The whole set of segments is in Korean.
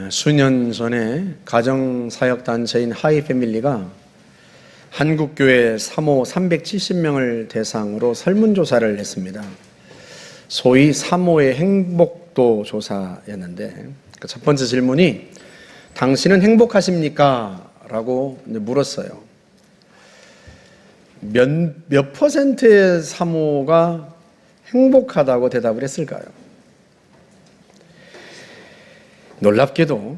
수년 전에 가정사역단체인 하이패밀리가 한국교회 사모 370명을 대상으로 설문조사를 했습니다. 소위 사모의 행복도 조사였는데 첫 번째 질문이 당신은 행복하십니까? 라고 물었어요. 몇 퍼센트의 사모가 행복하다고 대답을 했을까요? 놀랍게도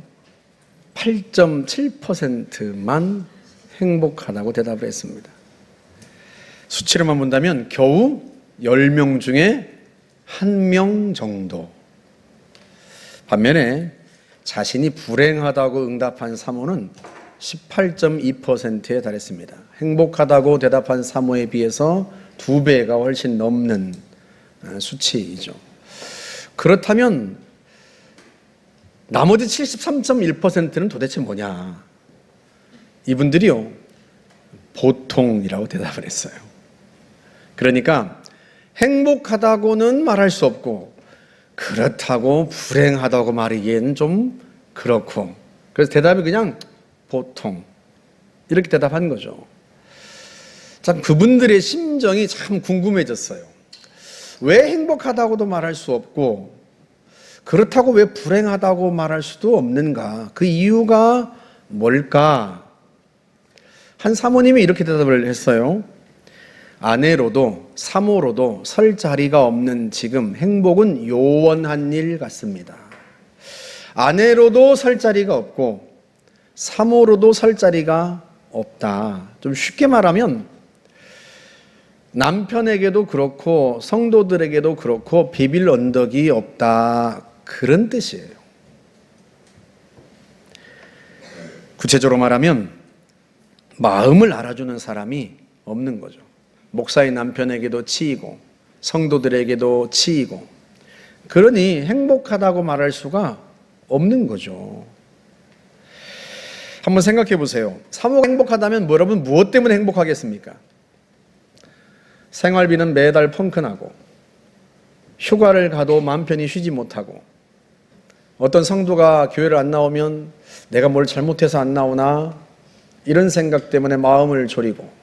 8.7%만 행복하다고 대답을 했습니다. 수치로만 본다면 겨우 10명 중에 1명 정도. 반면에 자신이 불행하다고 응답한 사모는 18.2%에 달했습니다. 행복하다고 대답한 사모에 비해서 2배가 훨씬 넘는 수치이죠. 그렇다면 나머지 73.1%는 도대체 뭐냐? 이분들이요, 보통이라고 대답을 했어요. 그러니까 행복하다고는 말할 수 없고 그렇다고 불행하다고 말하기에는 좀 그렇고, 그래서 대답이 그냥 보통 이렇게 대답한 거죠. 참 그분들의 심정이 참 궁금해졌어요. 왜 행복하다고도 말할 수 없고 그렇다고 왜 불행하다고 말할 수도 없는가? 그 이유가 뭘까? 한 사모님이 이렇게 대답을 했어요. 아내로도 사모로도 설 자리가 없는 지금 행복은 요원한 일 같습니다. 아내로도 설 자리가 없고 사모로도 설 자리가 없다. 좀 쉽게 말하면 남편에게도 그렇고 성도들에게도 그렇고 비빌 언덕이 없다. 그런 뜻이에요. 구체적으로 말하면 마음을 알아주는 사람이 없는 거죠. 목사의 남편에게도 치이고 성도들에게도 치이고, 그러니 행복하다고 말할 수가 없는 거죠. 한번 생각해 보세요. 사모가 행복하다면 여러분 무엇 때문에 행복하겠습니까? 생활비는 매달 펑크나고 휴가를 가도 마음 편히 쉬지 못하고, 어떤 성도가 교회를 안 나오면 내가 뭘 잘못해서 안 나오나 이런 생각 때문에 마음을 졸이고.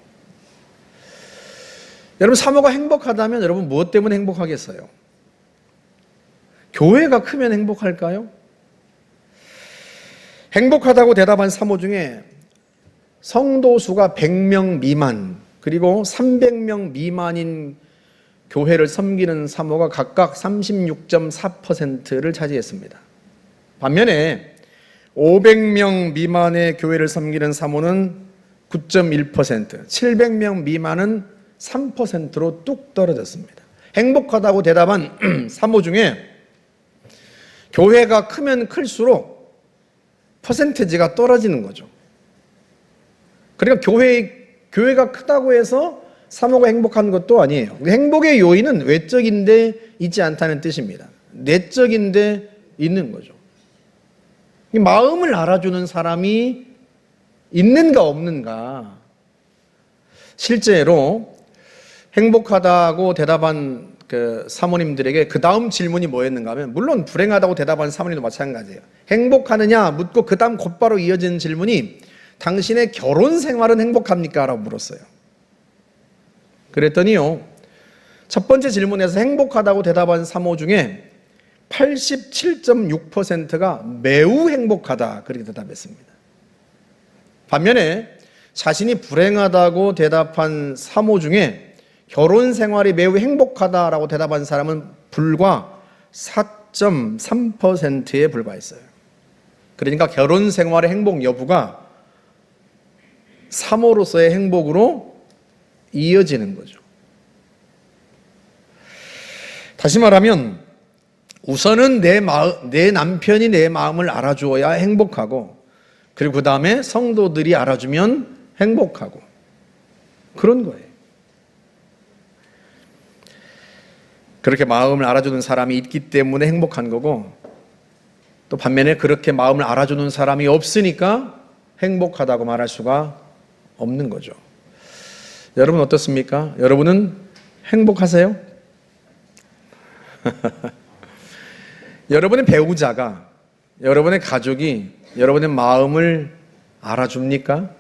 여러분 사모가 행복하다면 여러분 무엇 때문에 행복하겠어요? 교회가 크면 행복할까요? 행복하다고 대답한 사모 중에 성도 수가 100명 미만 그리고 300명 미만인 교회를 섬기는 사모가 각각 36.4%를 차지했습니다. 반면에 500명 미만의 교회를 섬기는 사모는 9.1%, 700명 미만은 3%로 뚝 떨어졌습니다. 행복하다고 대답한 사모 중에 교회가 크면 클수록 퍼센테이지가 떨어지는 거죠. 그러니까 교회가 크다고 해서 사모가 행복한 것도 아니에요. 행복의 요인은 외적인데 있지 않다는 뜻입니다. 내적인데 있는 거죠. 마음을 알아주는 사람이 있는가 없는가. 실제로 행복하다고 대답한 그 사모님들에게 그 다음 질문이 뭐였는가 하면, 물론 불행하다고 대답한 사모님도 마찬가지예요. 행복하느냐 묻고 그 다음 곧바로 이어지는 질문이 당신의 결혼 생활은 행복합니까? 라고 물었어요. 그랬더니요, 첫 번째 질문에서 행복하다고 대답한 사모 중에 87.6%가 매우 행복하다 그렇게 대답했습니다. 반면에 자신이 불행하다고 대답한 사모 중에 결혼 생활이 매우 행복하다라고 대답한 사람은 불과 4.3%에 불과했어요. 그러니까 결혼 생활의 행복 여부가 사모로서의 행복으로 이어지는 거죠. 다시 말하면 우선은 내 남편이 내 마음을 알아주어야 행복하고, 그리고 그 다음에 성도들이 알아주면 행복하고, 그런 거예요. 그렇게 마음을 알아주는 사람이 있기 때문에 행복한 거고, 또 반면에 그렇게 마음을 알아주는 사람이 없으니까 행복하다고 말할 수가 없는 거죠. 여러분 어떻습니까? 여러분은 행복하세요? 여러분의 배우자가 여러분의 가족이 여러분의 마음을 알아줍니까?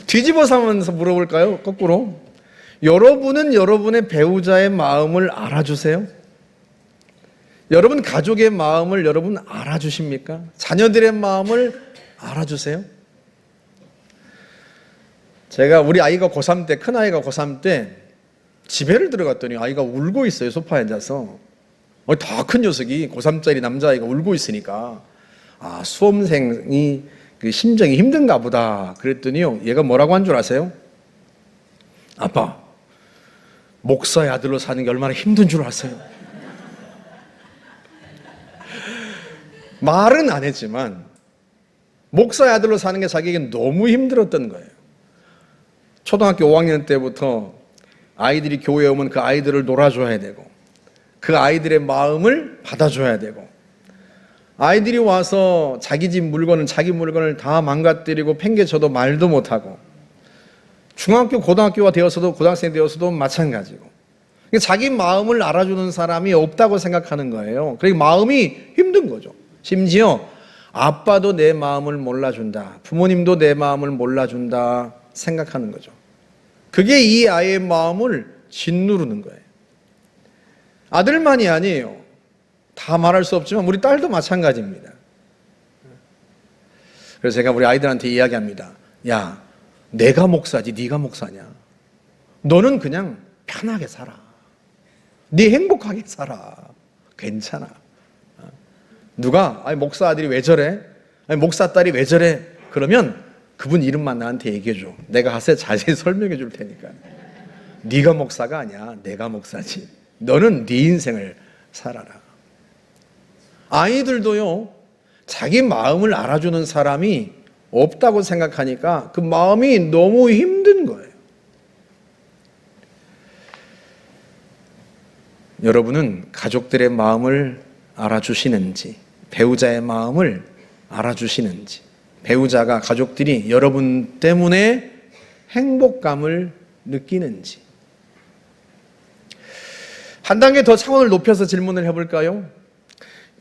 뒤집어 삼으면서 물어볼까요? 거꾸로. 여러분은 여러분의 배우자의 마음을 알아주세요? 여러분 가족의 마음을 여러분 알아주십니까? 자녀들의 마음을 알아주세요? 제가 우리 아이가 고3 때, 큰아이가 고3 때 집에를 들어갔더니 아이가 울고 있어요. 소파에 앉아서. 다 큰 녀석이 고3짜리 남자아이가 울고 있으니까 수험생이 그 심정이 힘든가 보다 그랬더니요, 얘가 뭐라고 한 줄 아세요? 아빠, 목사의 아들로 사는 게 얼마나 힘든 줄 아세요? 말은 안 했지만 목사의 아들로 사는 게 자기에게 너무 힘들었던 거예요. 초등학교 5학년 때부터 아이들이 교회에 오면 그 아이들을 놀아줘야 되고 그 아이들의 마음을 받아줘야 되고, 아이들이 와서 자기 집 물건은 자기 물건을 다 망가뜨리고 팽개쳐도 말도 못하고, 중학교 고등학교가 되어서도 고등학생 되어서도 마찬가지고, 자기 마음을 알아주는 사람이 없다고 생각하는 거예요. 그러니까 마음이 힘든 거죠. 심지어 아빠도 내 마음을 몰라준다, 부모님도 내 마음을 몰라준다 생각하는 거죠. 그게 이 아이의 마음을 짓누르는 거예요. 아들만이 아니에요. 다 말할 수 없지만 우리 딸도 마찬가지입니다. 그래서 제가 우리 아이들한테 이야기합니다. 야, 내가 목사지 네가 목사냐? 너는 그냥 편하게 살아. 네 행복하게 살아. 괜찮아. 누가 목사 아들이 왜 저래? 목사 딸이 왜 저래? 그러면 그분 이름만 나한테 얘기해줘. 내가 가서 자세히 설명해 줄 테니까. 네가 목사가 아니야. 내가 목사지. 너는 네 인생을 살아라. 아이들도요, 자기 마음을 알아주는 사람이 없다고 생각하니까 그 마음이 너무 힘든 거예요. 여러분은 가족들의 마음을 알아주시는지, 배우자의 마음을 알아주시는지, 배우자가, 가족들이 여러분 때문에 행복감을 느끼는지. 한 단계 더 차원을 높여서 질문을 해볼까요?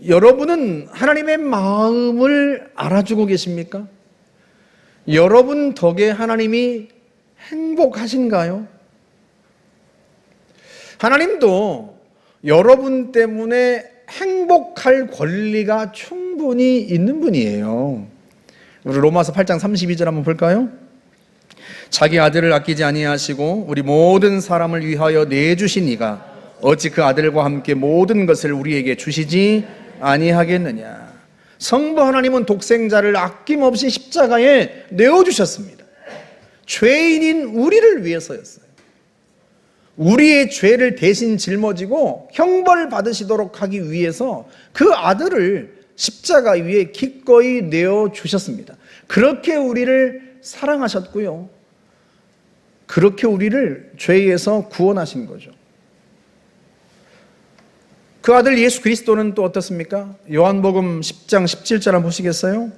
여러분은 하나님의 마음을 알아주고 계십니까? 여러분 덕에 하나님이 행복하신가요? 하나님도 여러분 때문에 행복할 권리가 충분히 있는 분이에요. 우리 로마서 8장 32절 한번 볼까요? 자기 아들을 아끼지 아니하시고 우리 모든 사람을 위하여 내주신 이가 어찌 그 아들과 함께 모든 것을 우리에게 주시지 아니하겠느냐. 성부 하나님은 독생자를 아낌없이 십자가에 내어주셨습니다. 죄인인 우리를 위해서였어요. 우리의 죄를 대신 짊어지고 형벌을 받으시도록 하기 위해서 그 아들을 십자가 위에 기꺼이 내어주셨습니다. 그렇게 우리를 사랑하셨고요, 그렇게 우리를 죄에서 구원하신 거죠. 그 아들 예수 그리스도는 또 어떻습니까? 요한복음 10장 17절 한번 보시겠어요?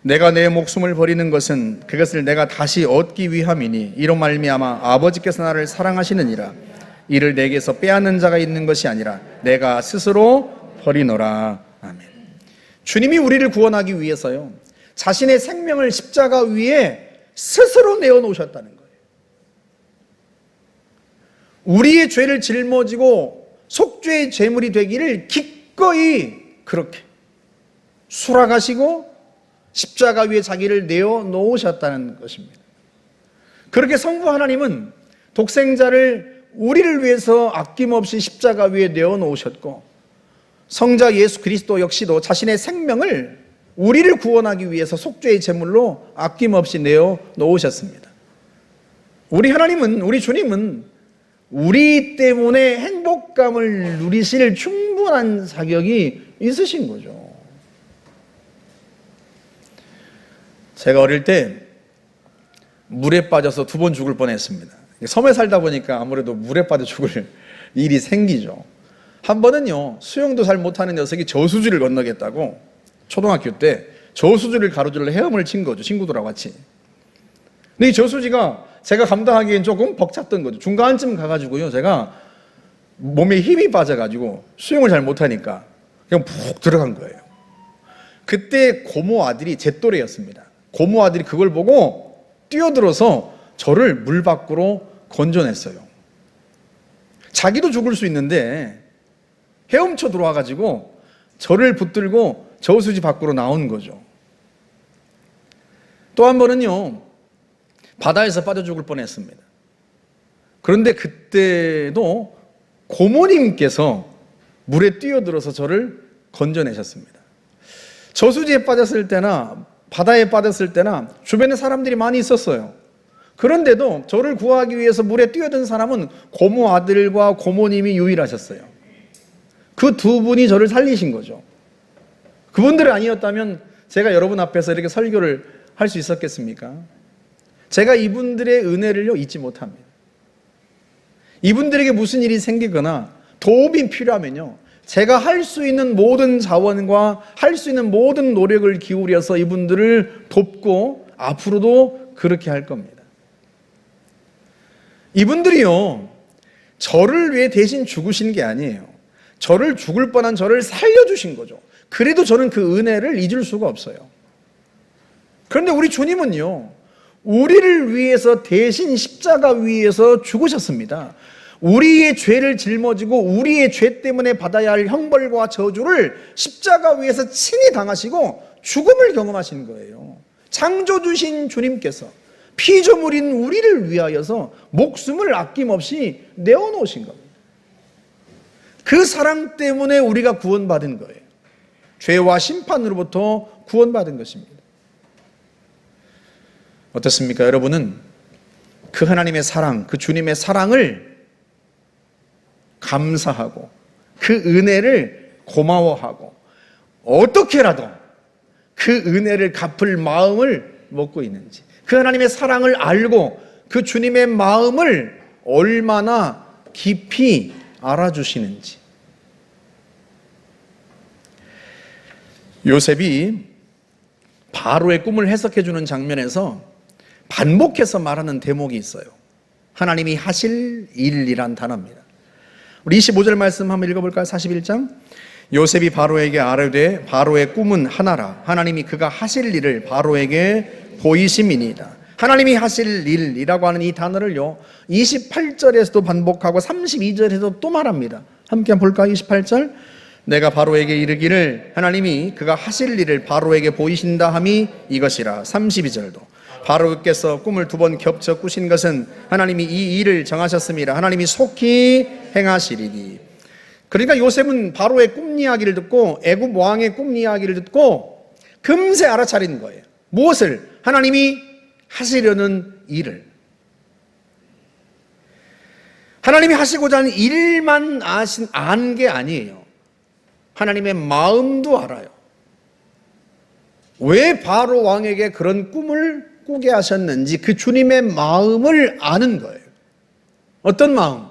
내가 내 목숨을 버리는 것은 그것을 내가 다시 얻기 위함이니 이로 말미암아 아버지께서 나를 사랑하시느니라. 이를 내게서 빼앗는 자가 있는 것이 아니라 내가 스스로 버리노라. 아멘. 주님이 우리를 구원하기 위해서요, 자신의 생명을 십자가 위에 스스로 내어놓으셨다는 거예요. 우리의 죄를 짊어지고 속죄의 제물이 되기를 기꺼이 그렇게 수락하시고 십자가 위에 자기를 내어놓으셨다는 것입니다. 그렇게 성부 하나님은 독생자를 우리를 위해서 아낌없이 십자가 위에 내어놓으셨고, 성자 예수 그리스도 역시도 자신의 생명을 우리를 구원하기 위해서 속죄의 제물로 아낌없이 내어놓으셨습니다. 우리 하나님은, 우리 주님은 우리 때문에 행복감을 누리실 충분한 자격이 있으신 거죠. 제가 어릴 때 물에 빠져서 2번 죽을 뻔했습니다. 섬에 살다 보니까 아무래도 물에 빠져 죽을 일이 생기죠. 한 번은요, 수영도 잘 못하는 녀석이 저수지를 건너겠다고 초등학교 때 저수지를 가로질러 헤엄을 친 거죠, 친구들하고 같이. 근데 이 저수지가 제가 감당하기엔 조금 벅찼던 거죠. 중간쯤 가가지고요, 제가 몸에 힘이 빠져가지고 수영을 잘 못하니까 그냥 푹 들어간 거예요. 그때 고모 아들이 제 또래였습니다. 고모 아들이 그걸 보고 뛰어들어서 저를 물 밖으로 건져냈어요. 자기도 죽을 수 있는데 헤엄쳐 들어와가지고 저를 붙들고 저수지 밖으로 나온 거죠. 또 한 번은요, 바다에서 빠져 죽을 뻔했습니다. 그런데 그때도 고모님께서 물에 뛰어들어서 저를 건져내셨습니다. 저수지에 빠졌을 때나 바다에 빠졌을 때나 주변에 사람들이 많이 있었어요. 그런데도 저를 구하기 위해서 물에 뛰어든 사람은 고모 아들과 고모님이 유일하셨어요. 그 두 분이 저를 살리신 거죠. 그분들이 아니었다면 제가 여러분 앞에서 이렇게 설교를 할 수 있었겠습니까? 제가 이분들의 은혜를요 잊지 못합니다. 이분들에게 무슨 일이 생기거나 도움이 필요하면요, 제가 할 수 있는 모든 자원과 할 수 있는 모든 노력을 기울여서 이분들을 돕고 앞으로도 그렇게 할 겁니다. 이분들이요, 저를 위해 대신 죽으신 게 아니에요. 저를 죽을 뻔한 저를 살려주신 거죠. 그래도 저는 그 은혜를 잊을 수가 없어요. 그런데 우리 주님은요, 우리를 위해서 대신 십자가 위에서 죽으셨습니다. 우리의 죄를 짊어지고 우리의 죄 때문에 받아야 할 형벌과 저주를 십자가 위에서 친히 당하시고 죽음을 경험하신 거예요. 창조주신 주님께서 피조물인 우리를 위하여서 목숨을 아낌없이 내어놓으신 겁니다. 그 사랑 때문에 우리가 구원받은 거예요. 죄와 심판으로부터 구원받은 것입니다. 어떻습니까? 여러분은 그 하나님의 사랑, 그 주님의 사랑을 감사하고 그 은혜를 고마워하고 어떻게라도 그 은혜를 갚을 마음을 먹고 있는지, 그 하나님의 사랑을 알고 그 주님의 마음을 얼마나 깊이 알아주시는지. 요셉이 바로의 꿈을 해석해 주는 장면에서 반복해서 말하는 대목이 있어요. 하나님이 하실 일이란 단어입니다. 우리 25절 말씀 한번 읽어볼까요? 41장. 요셉이 바로에게 아뢰되 바로의 꿈은 하나라. 하나님이 그가 하실 일을 바로에게 보이심이니이다. 하나님이 하실 일이라고 하는 이 단어를요 28절에서도 반복하고 32절에서 또 말합니다. 함께 한번 볼까요? 28절. 내가 바로에게 이르기를 하나님이 그가 하실 일을 바로에게 보이신다 함이 이것이라. 32절도 바로께서 꿈을 두 번 겹쳐 꾸신 것은 하나님이 이 일을 정하셨습니다. 하나님이 속히 행하시리니. 그러니까 요셉은 바로의 꿈 이야기를 듣고 애굽 왕의 꿈 이야기를 듣고 금세 알아차린 거예요. 무엇을? 하나님이 하시려는 일을. 하나님이 하시고자 하는 일만 안 게 아니에요. 하나님의 마음도 알아요. 왜 바로 왕에게 그런 꿈을 꾸게 하셨는지 그 주님의 마음을 아는 거예요. 어떤 마음?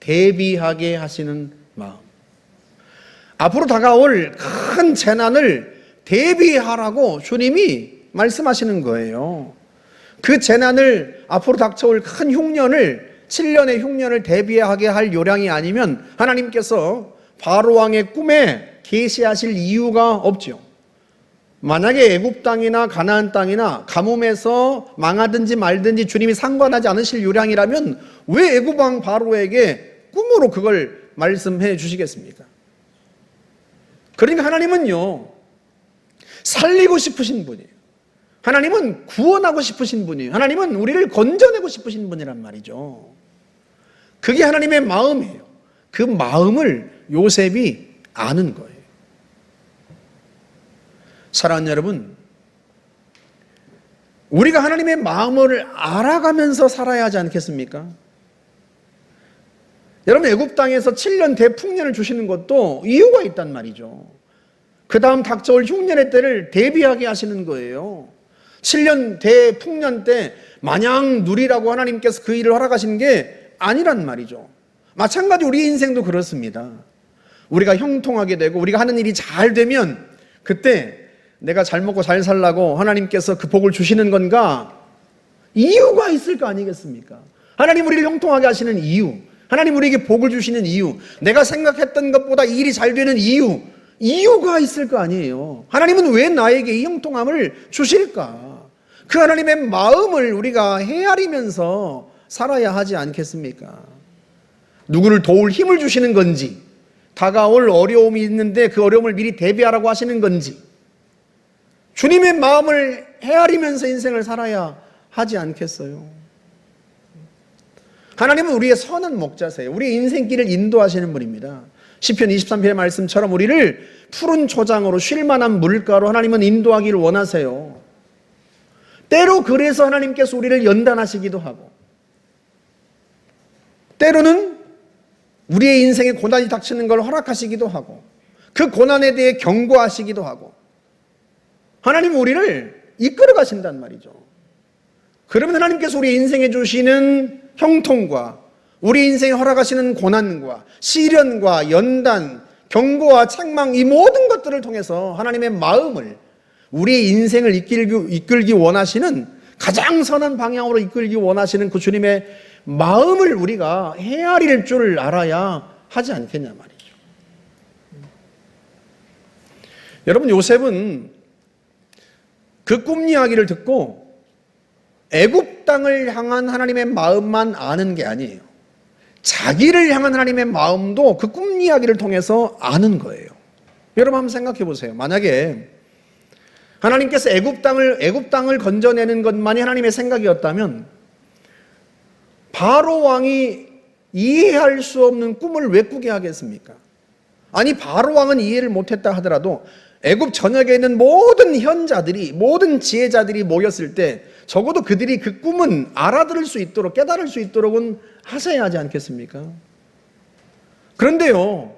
대비하게 하시는 마음. 앞으로 다가올 큰 재난을 대비하라고 주님이 말씀하시는 거예요. 그 재난을, 앞으로 닥쳐올 큰 흉년을, 7년의 흉년을 대비하게 할 요량이 아니면 하나님께서 바로 왕의 꿈에 계시하실 이유가 없죠. 만약에 애굽 땅이나 가나안 땅이나 가뭄에서 망하든지 말든지 주님이 상관하지 않으실 요량이라면 왜 애굽 왕 바로에게 꿈으로 그걸 말씀해 주시겠습니까? 그러니까 하나님은요 살리고 싶으신 분이에요. 하나님은 구원하고 싶으신 분이에요. 하나님은 우리를 건져내고 싶으신 분이란 말이죠. 그게 하나님의 마음이에요. 그 마음을 요셉이 아는 거예요. 사랑하는 여러분, 우리가 하나님의 마음을 알아가면서 살아야 하지 않겠습니까? 여러분, 애굽 땅에서 7년 대풍년을 주시는 것도 이유가 있단 말이죠. 그 다음 닥쳐올 흉년의 때를 대비하게 하시는 거예요. 7년 대풍년 때 마냥 누리라고 하나님께서 그 일을 허락하신 게 아니란 말이죠. 마찬가지 우리 인생도 그렇습니다. 우리가 형통하게 되고 우리가 하는 일이 잘 되면 그때 내가 잘 먹고 잘 살라고 하나님께서 그 복을 주시는 건가? 이유가 있을 거 아니겠습니까? 하나님 우리를 형통하게 하시는 이유, 하나님 우리에게 복을 주시는 이유, 내가 생각했던 것보다 일이 잘 되는 이유가 있을 거 아니에요. 하나님은 왜 나에게 이 형통함을 주실까? 그 하나님의 마음을 우리가 헤아리면서 살아야 하지 않겠습니까? 누구를 도울 힘을 주시는 건지, 다가올 어려움이 있는데 그 어려움을 미리 대비하라고 하시는 건지, 주님의 마음을 헤아리면서 인생을 살아야 하지 않겠어요? 하나님은 우리의 선한 목자세요. 우리의 인생길을 인도하시는 분입니다. 시편 23편의 말씀처럼 우리를 푸른 초장으로 쉴 만한 물가로 하나님은 인도하기를 원하세요. 때로 그래서 하나님께서 우리를 연단하시기도 하고, 때로는 우리의 인생에 고난이 닥치는 걸 허락하시기도 하고, 그 고난에 대해 경고하시기도 하고, 하나님은 우리를 이끌어 가신단 말이죠. 그러면 하나님께서 우리 인생에 주시는 형통과 우리 인생에 허락하시는 고난과 시련과 연단, 경고와 책망, 이 모든 것들을 통해서 하나님의 마음을, 우리의 인생을 이끌기 원하시는, 가장 선한 방향으로 이끌기 원하시는 그 주님의 마음을 우리가 헤아릴 줄 알아야 하지 않겠냐 말이죠. 여러분, 요셉은 그 꿈 이야기를 듣고 애굽 땅을 향한 하나님의 마음만 아는 게 아니에요. 자기를 향한 하나님의 마음도 그 꿈 이야기를 통해서 아는 거예요. 여러분 한번 생각해 보세요. 만약에 하나님께서 애굽 땅을 건져내는 것만이 하나님의 생각이었다면 바로 왕이 이해할 수 없는 꿈을 왜 꾸게 하겠습니까? 아니, 바로 왕은 이해를 못했다 하더라도 애굽 전역에 있는 모든 현자들이, 모든 지혜자들이 모였을 때 적어도 그들이 그 꿈은 알아들을 수 있도록, 깨달을 수 있도록은 하셔야 하지 않겠습니까? 그런데요,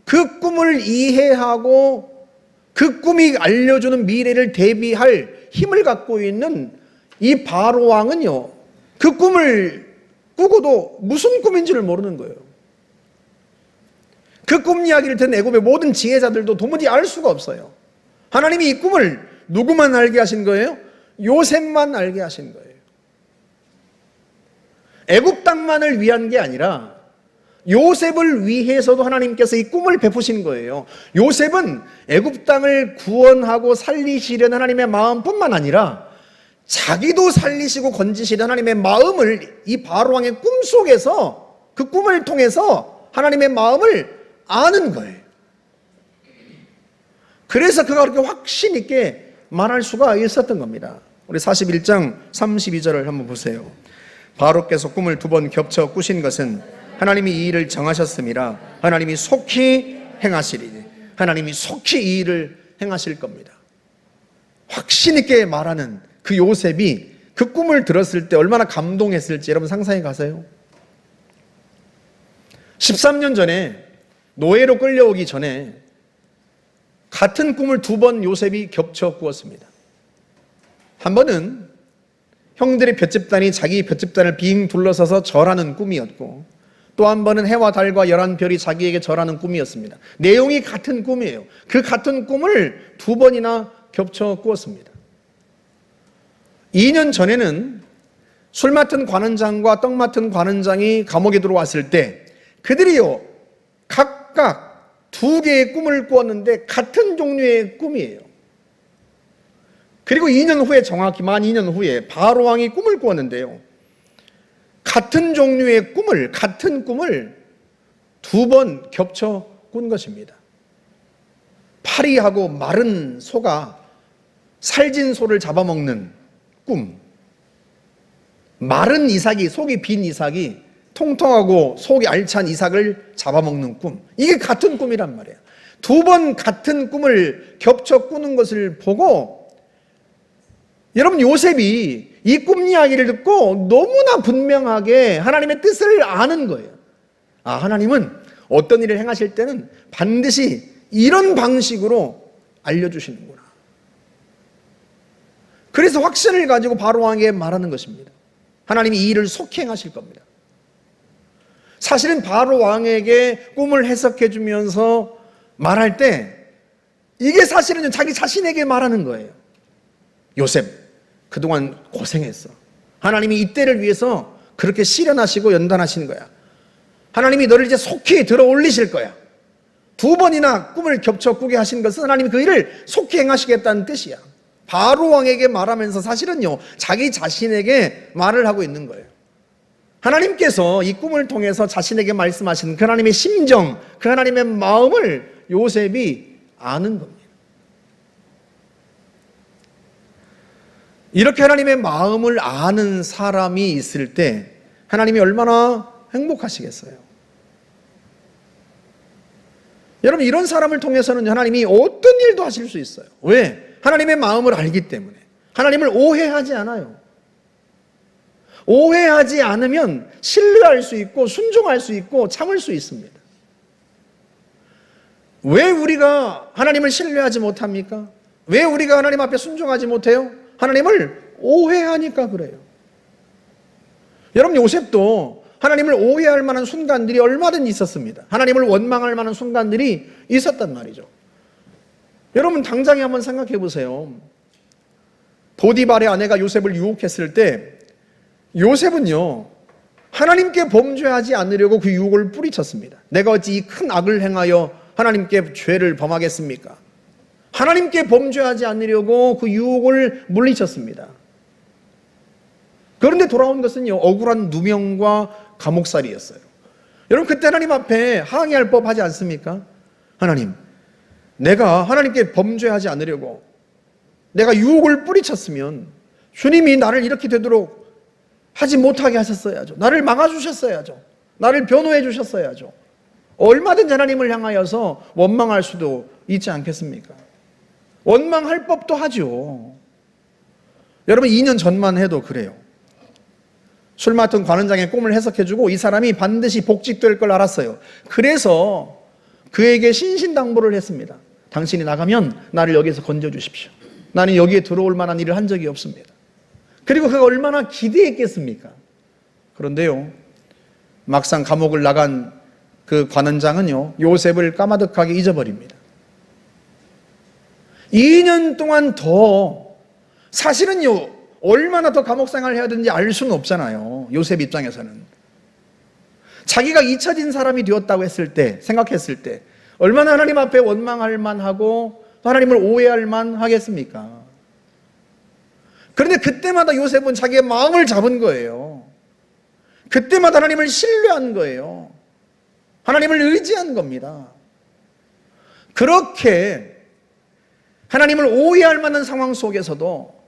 그 꿈을 이해하고 그 꿈이 알려주는 미래를 대비할 힘을 갖고 있는 이 바로 왕은요, 그 꿈을 꾸고도 무슨 꿈인지를 모르는 거예요. 그 꿈 이야기를 듣는 애굽의 모든 지혜자들도 도무지 알 수가 없어요. 하나님이 이 꿈을 누구만 알게 하신 거예요? 요셉만 알게 하신 거예요. 애굽 땅만을 위한 게 아니라 요셉을 위해서도 하나님께서 이 꿈을 베푸신 거예요. 요셉은 애굽 땅을 구원하고 살리시려는 하나님의 마음뿐만 아니라 자기도 살리시고 건지시려는 하나님의 마음을 이 바로왕의 꿈 속에서, 그 꿈을 통해서 하나님의 마음을 아는 거예요. 그래서 그가 그렇게 확신 있게 말할 수가 있었던 겁니다. 우리 41장 32절을 한번 보세요. 바로께서 꿈을 2번 겹쳐 꾸신 것은 하나님이 이 일을 정하셨음이라 하나님이 속히 행하시리니, 하나님이 속히 이 일을 행하실 겁니다. 확신 있게 말하는 그 요셉이 그 꿈을 들었을 때 얼마나 감동했을지 여러분 상상해 가세요. 13년 전에 노예로 끌려오기 전에 같은 꿈을 2번 요셉이 겹쳐 꾸었습니다. 한 번은 형들의 볏집단이 자기 볏집단을 빙 둘러서서 절하는 꿈이었고, 또 한 번은 해와 달과 11별이 자기에게 절하는 꿈이었습니다. 내용이 같은 꿈이에요. 그 같은 꿈을 2번이나 겹쳐 꾸었습니다. 2년 전에는 술 맡은 관원장과 떡 맡은 관원장이 감옥에 들어왔을 때 그들이요, 각각 2개의 꿈을 꾸었는데 같은 종류의 꿈이에요. 그리고 2년 후에, 정확히 만 2년 후에 바로왕이 꿈을 꾸었는데요, 같은 종류의 꿈을, 같은 꿈을 2번 겹쳐 꾼 것입니다. 파리하고 마른 소가 살진 소를 잡아먹는 꿈, 마른 이삭이, 속이 빈 이삭이 통통하고 속이 알찬 이삭을 잡아먹는 꿈, 이게 같은 꿈이란 말이에요. 2번 같은 꿈을 겹쳐 꾸는 것을 보고 여러분, 요셉이 이 꿈 이야기를 듣고 너무나 분명하게 하나님의 뜻을 아는 거예요. 아, 하나님은 어떤 일을 행하실 때는 반드시 이런 방식으로 알려주시는구나. 그래서 확신을 가지고 바로왕에게 말하는 것입니다. 하나님이 이 일을 속히 행하실 겁니다. 사실은 바로왕에게 꿈을 해석해 주면서 말할 때 이게 사실은 자기 자신에게 말하는 거예요. 요셉, 그동안 고생했어. 하나님이 이때를 위해서 그렇게 실현하시고 연단하시는 거야. 하나님이 너를 이제 속히 들어 올리실 거야. 2번이나 꿈을 겹쳐 꾸게 하신 것은 하나님이 그 일을 속히 행하시겠다는 뜻이야. 바로 왕에게 말하면서 사실은요, 자기 자신에게 말을 하고 있는 거예요. 하나님께서 이 꿈을 통해서 자신에게 말씀하시는 그 하나님의 심정, 그 하나님의 마음을 요셉이 아는 겁니다. 이렇게 하나님의 마음을 아는 사람이 있을 때 하나님이 얼마나 행복하시겠어요. 여러분, 이런 사람을 통해서는 하나님이 어떤 일도 하실 수 있어요. 왜? 하나님의 마음을 알기 때문에. 하나님을 오해하지 않아요. 오해하지 않으면 신뢰할 수 있고 순종할 수 있고 참을 수 있습니다. 왜 우리가 하나님을 신뢰하지 못합니까? 왜 우리가 하나님 앞에 순종하지 못해요? 하나님을 오해하니까 그래요. 여러분, 요셉도 하나님을 오해할 만한 순간들이 얼마든지 있었습니다. 하나님을 원망할 만한 순간들이 있었단 말이죠. 여러분, 당장에 한번 생각해 보세요. 보디발의 아내가 요셉을 유혹했을 때 요셉은요, 하나님께 범죄하지 않으려고 그 유혹을 뿌리쳤습니다. 내가 어찌 이 큰 악을 행하여 하나님께 죄를 범하겠습니까? 하나님께 범죄하지 않으려고 그 유혹을 물리쳤습니다. 그런데 돌아온 것은요, 억울한 누명과 감옥살이였어요. 여러분, 그때 하나님 앞에 항의할 법하지 않습니까? 하나님, 내가 하나님께 범죄하지 않으려고 내가 유혹을 뿌리쳤으면 주님이 나를 이렇게 되도록 하지 못하게 하셨어야죠. 나를 막아주셨어야죠. 나를 변호해 주셨어야죠. 얼마든지 하나님을 향하여서 원망할 수도 있지 않겠습니까? 원망할 법도 하죠. 여러분, 2년 전만 해도 그래요. 술 맡은 관원장의 꿈을 해석해주고 이 사람이 반드시 복직될 걸 알았어요. 그래서 그에게 신신당부를 했습니다. 당신이 나가면 나를 여기서 건져주십시오. 나는 여기에 들어올 만한 일을 한 적이 없습니다. 그리고 그가 얼마나 기대했겠습니까? 그런데요, 막상 감옥을 나간 그 관원장은요, 요셉을 까마득하게 잊어버립니다. 2년 동안 더, 사실은요, 얼마나 더 감옥 생활을 해야 되는지 알 수는 없잖아요. 요셉 입장에서는. 자기가 잊혀진 사람이 되었다고 했을 때, 생각했을 때 얼마나 하나님 앞에 원망할 만하고 하나님을 오해할 만하겠습니까? 그런데 그때마다 요셉은 자기의 마음을 잡은 거예요. 그때마다 하나님을 신뢰한 거예요. 하나님을 의지한 겁니다. 그렇게 하나님을 오해할 만한 상황 속에서도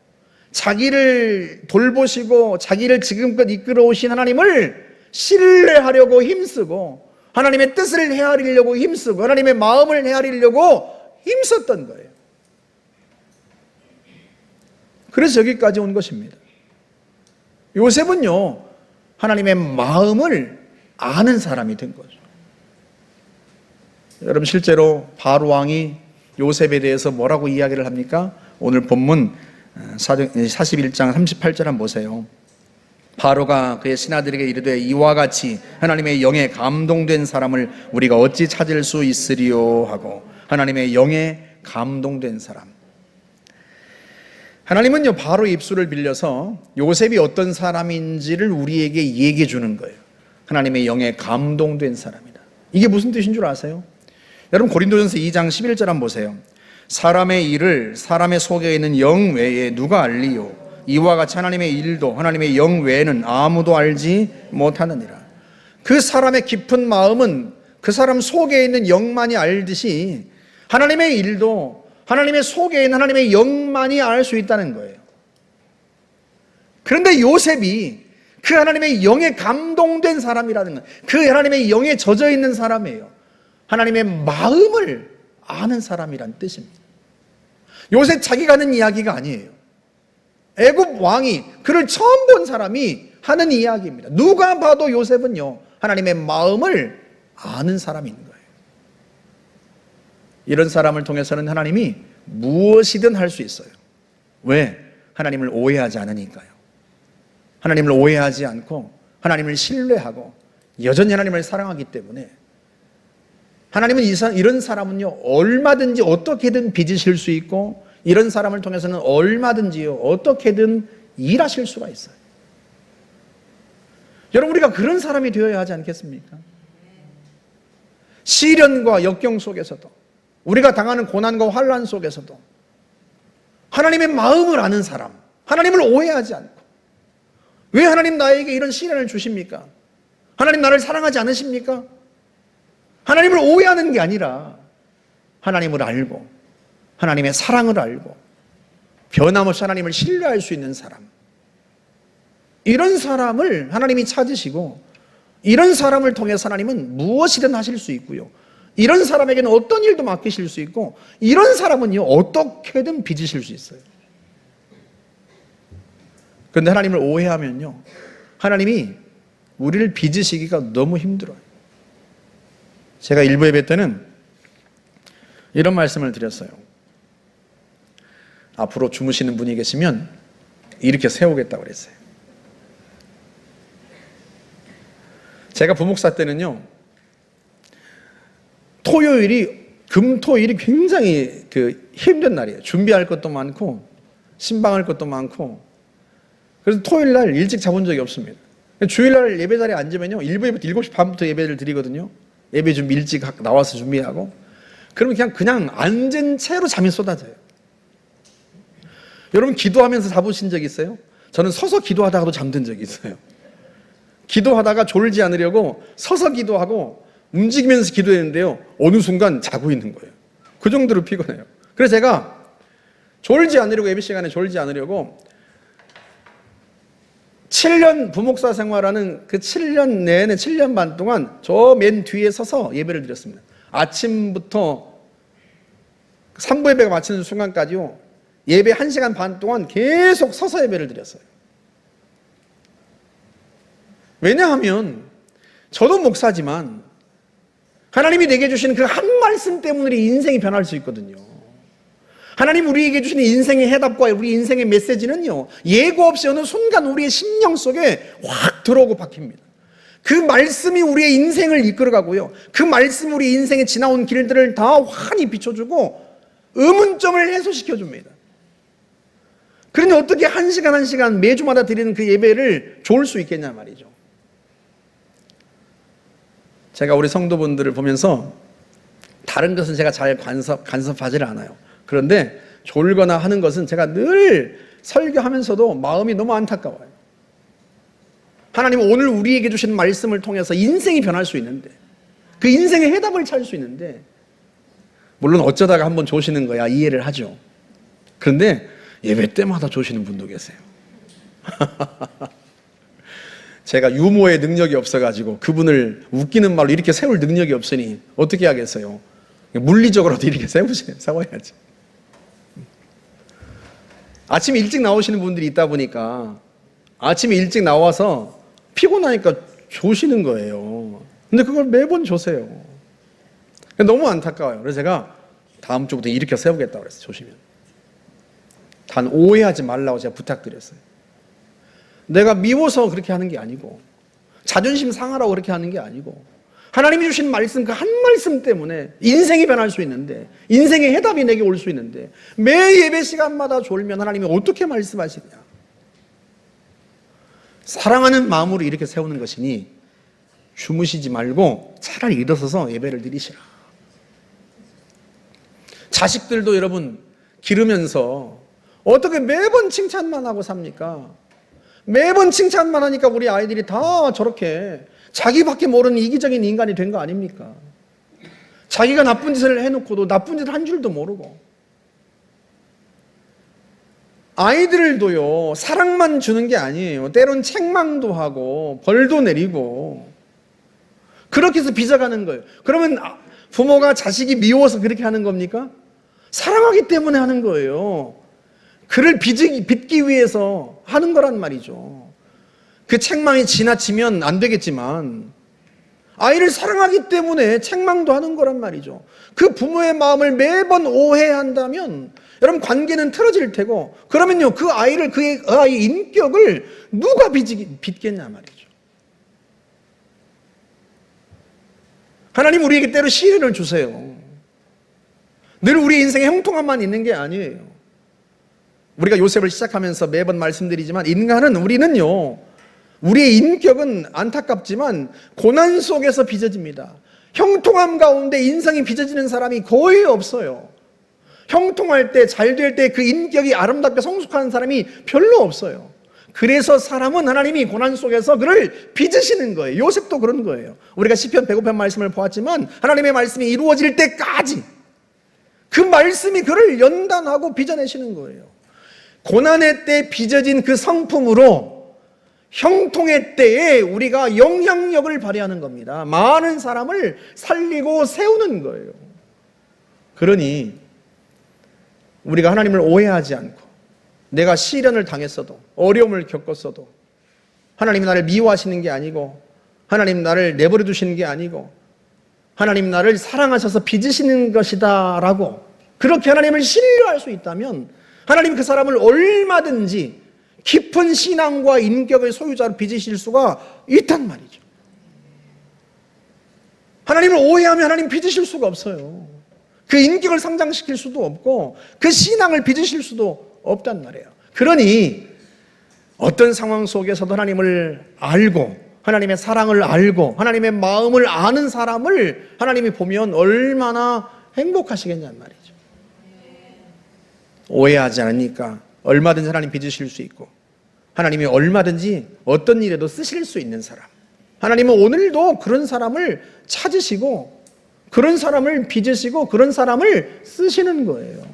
자기를 돌보시고 자기를 지금껏 이끌어 오신 하나님을 신뢰하려고 힘쓰고 하나님의 뜻을 헤아리려고 힘쓰고 하나님의 마음을 헤아리려고 힘썼던 거예요. 그래서 여기까지 온 것입니다. 요셉은요, 하나님의 마음을 아는 사람이 된 거죠. 여러분, 실제로 바로 왕이 요셉에 대해서 뭐라고 이야기를 합니까? 오늘 본문 41장 38절 한번 보세요. 바로가 그의 신하들에게 이르되 이와 같이 하나님의 영에 감동된 사람을 우리가 어찌 찾을 수 있으리요 하고, 하나님의 영에 감동된 사람. 하나님은요, 바로 입술을 빌려서 요셉이 어떤 사람인지를 우리에게 얘기해 주는 거예요. 하나님의 영에 감동된 사람이다. 이게 무슨 뜻인 줄 아세요? 여러분, 고린도전서 2장 11절 한번 보세요. 사람의 일을 사람의 속에 있는 영 외에 누가 알리요? 이와 같이 하나님의 일도 하나님의 영 외에는 아무도 알지 못하느니라. 그 사람의 깊은 마음은 그 사람 속에 있는 영만이 알듯이 하나님의 일도 하나님의 속에 있는 하나님의 영만이 알 수 있다는 거예요. 그런데 요셉이 그 하나님의 영에 감동된 사람이라는 거예요. 그 하나님의 영에 젖어 있는 사람이에요. 하나님의 마음을 아는 사람이란 뜻입니다. 요셉 자기가 하는 이야기가 아니에요. 애굽 왕이 그를 처음 본 사람이 하는 이야기입니다. 누가 봐도 요셉은요, 하나님의 마음을 아는 사람인 거예요. 이런 사람을 통해서는 하나님이 무엇이든 할 수 있어요. 왜? 하나님을 오해하지 않으니까요. 하나님을 오해하지 않고 하나님을 신뢰하고 여전히 하나님을 사랑하기 때문에 하나님은 이런 사람은요, 얼마든지 어떻게든 빚으실 수 있고 이런 사람을 통해서는 얼마든지요, 어떻게든 일하실 수가 있어요. 여러분, 우리가 그런 사람이 되어야 하지 않겠습니까? 시련과 역경 속에서도, 우리가 당하는 고난과 환난 속에서도 하나님의 마음을 아는 사람, 하나님을 오해하지 않고, 왜 하나님 나에게 이런 시련을 주십니까? 하나님 나를 사랑하지 않으십니까? 하나님을 오해하는 게 아니라 하나님을 알고 하나님의 사랑을 알고 변함없이 하나님을 신뢰할 수 있는 사람, 이런 사람을 하나님이 찾으시고, 이런 사람을 통해서 하나님은 무엇이든 하실 수 있고요, 이런 사람에게는 어떤 일도 맡기실 수 있고, 이런 사람은요 어떻게든 빚으실 수 있어요. 그런데 하나님을 오해하면요, 하나님이 우리를 빚으시기가 너무 힘들어요. 제가 일부 예배 때는 이런 말씀을 드렸어요. 앞으로 주무시는 분이 계시면 이렇게 세우겠다고 그랬어요. 제가 부목사 때는요, 금토일이 굉장히 힘든 날이에요. 준비할 것도 많고 신방할 것도 많고, 그래서 토요일 날 일찍 자본 적이 없습니다. 주일날 예배 자리에 앉으면요, 일부 예배부터 7시 반부터 예배를 드리거든요. 예배 준비 일찍 나와서 준비하고, 그러면 그냥 앉은 채로 잠이 쏟아져요. 여러분, 기도하면서 자보신 적 있어요? 저는 서서 기도하다가도 잠든 적이 있어요. 기도하다가 졸지 않으려고 서서 기도하고 움직이면서 기도했는데요, 어느 순간 자고 있는 거예요. 그 정도로 피곤해요. 그래서 제가 졸지 않으려고, 예배 시간에 졸지 않으려고 7년 부목사 생활하는 그 7년 내내, 7년 반 동안 저 맨 뒤에 서서 예배를 드렸습니다. 아침부터 3부 예배가 마치는 순간까지요, 예배 1시간 반 동안 계속 서서 예배를 드렸어요. 왜냐하면 저도 목사지만 하나님이 내게 주시는 그 한 말씀 때문에 우리 인생이 변할 수 있거든요. 하나님 우리에게 주시는 인생의 해답과 우리 인생의 메시지는요, 예고 없이 어느 순간 우리의 심령 속에 확 들어오고 박힙니다. 그 말씀이 우리의 인생을 이끌어가고요, 그 말씀이 우리 인생에 지나온 길들을 다 환히 비춰주고 의문점을 해소시켜줍니다. 그러니 어떻게 1시간 1시간 매주마다 드리는 그 예배를 좋을 수 있겠냐 말이죠. 제가 우리 성도분들을 보면서 다른 것은 제가 잘 간섭하지를 않아요. 그런데 졸거나 하는 것은 제가 늘 설교하면서도 마음이 너무 안타까워요. 하나님은 오늘 우리에게 주시는 말씀을 통해서 인생이 변할 수 있는데, 그 인생의 해답을 찾을 수 있는데, 물론 어쩌다가 한번 조시는 거야 이해를 하죠. 그런데 예배 때마다 조시는 분도 계세요. 제가 유머의 능력이 없어가지고 그분을 웃기는 말로 이렇게 세울 능력이 없으니 어떻게 하겠어요? 물리적으로도 이렇게 세워야지. 아침에 일찍 나오시는 분들이 있다 보니까 아침에 일찍 나와서 피곤하니까 조시는 거예요. 근데 그걸 매번 조세요. 너무 안타까워요. 그래서 제가 다음 주부터 이렇게 세우겠다고 그랬어요. 조시면. 단 오해하지 말라고 제가 부탁드렸어요. 내가 미워서 그렇게 하는 게 아니고, 자존심 상하라고 그렇게 하는 게 아니고, 하나님이 주신 말씀, 그 한 말씀 때문에 인생이 변할 수 있는데, 인생의 해답이 내게 올 수 있는데, 매 예배 시간마다 졸면 하나님이 어떻게 말씀하시냐. 사랑하는 마음으로 이렇게 세우는 것이니 주무시지 말고 차라리 일어서서 예배를 드리시라. 자식들도 여러분 기르면서 어떻게 매번 칭찬만 하고 삽니까? 매번 칭찬만 하니까 우리 아이들이 다 저렇게 자기밖에 모르는 이기적인 인간이 된 거 아닙니까? 자기가 나쁜 짓을 해놓고도 나쁜 짓을 한 줄도 모르고. 아이들도요, 사랑만 주는 게 아니에요. 때론 책망도 하고 벌도 내리고 그렇게 해서 빚어가는 거예요. 그러면 부모가 자식이 미워서 그렇게 하는 겁니까? 사랑하기 때문에 하는 거예요. 그를 빚기 위해서 하는 거란 말이죠. 그 책망이 지나치면 안 되겠지만 아이를 사랑하기 때문에 책망도 하는 거란 말이죠. 그 부모의 마음을 매번 오해한다면 여러분 관계는 틀어질 테고, 그러면요 그 아이를, 그 아이의 인격을 누가 빚겠냐 말이죠. 하나님 우리에게 때로 시련을 주세요. 늘 우리 인생에 형통함만 있는 게 아니에요. 우리가 요셉을 시작하면서 매번 말씀드리지만 우리는요 우리의 인격은 안타깝지만 고난 속에서 빚어집니다. 형통함 가운데 인성이 빚어지는 사람이 거의 없어요. 형통할 때, 잘 될 때 그 인격이 아름답게 성숙한 사람이 별로 없어요. 그래서 사람은 하나님이 고난 속에서 그를 빚으시는 거예요. 요셉도 그런 거예요. 우리가 시편 105편 말씀을 보았지만 하나님의 말씀이 이루어질 때까지 그 말씀이 그를 연단하고 빚어내시는 거예요. 고난의 때 빚어진 그 성품으로 형통의 때에 우리가 영향력을 발휘하는 겁니다. 많은 사람을 살리고 세우는 거예요. 그러니 우리가 하나님을 오해하지 않고 내가 시련을 당했어도 어려움을 겪었어도 하나님이 나를 미워하시는 게 아니고 하나님 나를 내버려 두시는 게 아니고 하나님 나를 사랑하셔서 빚으시는 것이다 라고 그렇게 하나님을 신뢰할 수 있다면 하나님 그 사람을 얼마든지 깊은 신앙과 인격의 소유자로 빚으실 수가 있단 말이죠. 하나님을 오해하면 하나님 빚으실 수가 없어요. 그 인격을 성장시킬 수도 없고 그 신앙을 빚으실 수도 없단 말이에요. 그러니 어떤 상황 속에서도 하나님을 알고 하나님의 사랑을 알고 하나님의 마음을 아는 사람을 하나님이 보면 얼마나 행복하시겠냐는 말이죠. 오해하지 않으니까 얼마든지 하나님 빚으실 수 있고 하나님이 얼마든지 어떤 일에도 쓰실 수 있는 사람, 하나님은 오늘도 그런 사람을 찾으시고 그런 사람을 빚으시고 그런 사람을 쓰시는 거예요.